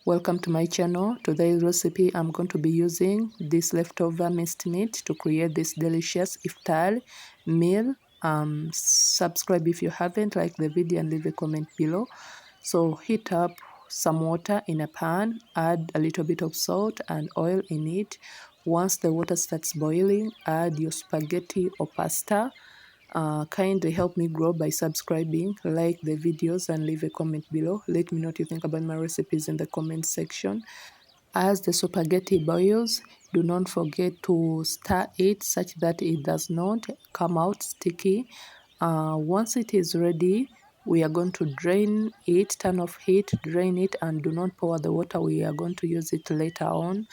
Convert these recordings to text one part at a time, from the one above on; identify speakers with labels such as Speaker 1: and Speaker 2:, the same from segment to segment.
Speaker 1: Welcome to my channel. Today's recipe, I'm going to be using this leftover minced meat to create this delicious iftar meal. Subscribe if you haven't, like the video and leave a comment below. So heat up some water in a pan, add a little bit of salt and oil in it. Once the water starts boiling, add your spaghetti or pasta. Kindly help me grow by subscribing, like the videos and leave a comment below. Let me know what you think about my recipes in the comment section. As the spaghetti boils, do not forget to stir it such that it does not come out sticky. Once it is ready, we are going to drain it, turn off heat, drain it, and do not pour the water. We are going to use it later on.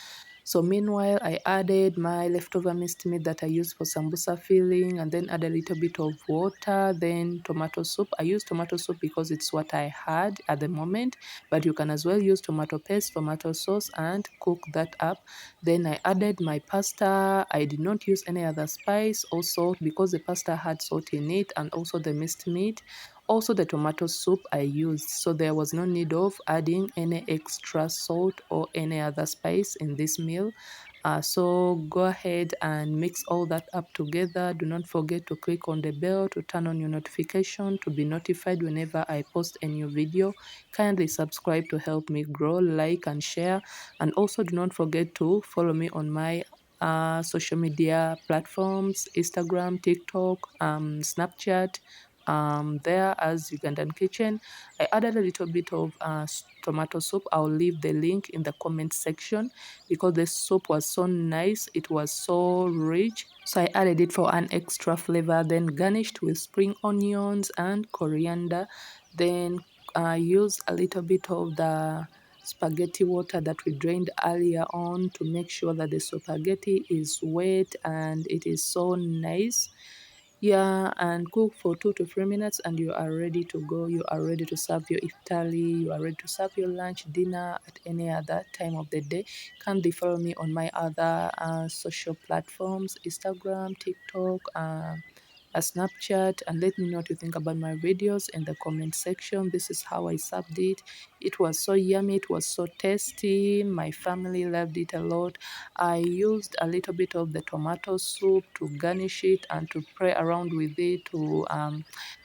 Speaker 1: So meanwhile, I added my leftover minced meat that I used for sambusa filling, and then add a little bit of water, then tomato soup. I used tomato soup because it's what I had at the moment, but you can as well use tomato paste, tomato sauce, and cook that up. Then I added my pasta. I did not use any other spice or salt because the pasta had salt in it, and also the minced meat. Also the tomato soup I used, so there was no need of adding any extra salt or any other spice in this meal. So go ahead and mix all that up together. Do not forget to click on the bell to turn on your notification to be notified whenever I post a new video. Kindly subscribe to help me grow, like and share, and also do not forget to follow me on my social media platforms: Instagram, TikTok, Snapchat, there as Ugandan Kitchen. I added a little bit of tomato soup. I'll leave the link in the comment section because the soup was so nice. It was so rich. So I added it for an extra flavor. Then garnished with spring onions and coriander. Then I used a little bit of the spaghetti water that we drained earlier on to make sure that the spaghetti is wet and it is so nice. Yeah, and cook for 2 to 3 minutes and you are ready to go. You are ready to serve your iftari. You are ready to serve your lunch, dinner at any other time of the day. Kindly follow me on my other social platforms: Instagram, TikTok, Snapchat, and let me know what you think about my videos in the comment section. This is how I served it. It was so yummy. It was so tasty. My family loved it a lot. I used a little bit of the tomato soup to garnish it and to play around with it to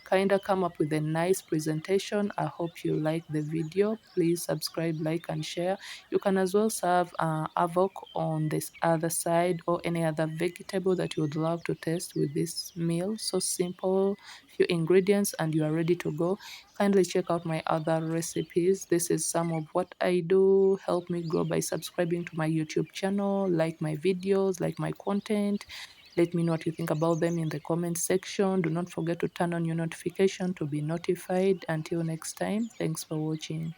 Speaker 1: kind of come up with a nice presentation. I hope you like the video. Please subscribe, like, and share. You can as well serve avocado on this other side or any other vegetable that you would love to taste with this meal. So simple, few ingredients, and you are ready to go. Kindly check out my other recipes. This is some of what I do. Help me grow by subscribing to my YouTube channel, like my videos, like my content. Let me know what you think about them in the comment section. Do not forget to turn on your notification to be notified. Until next time, thanks for watching.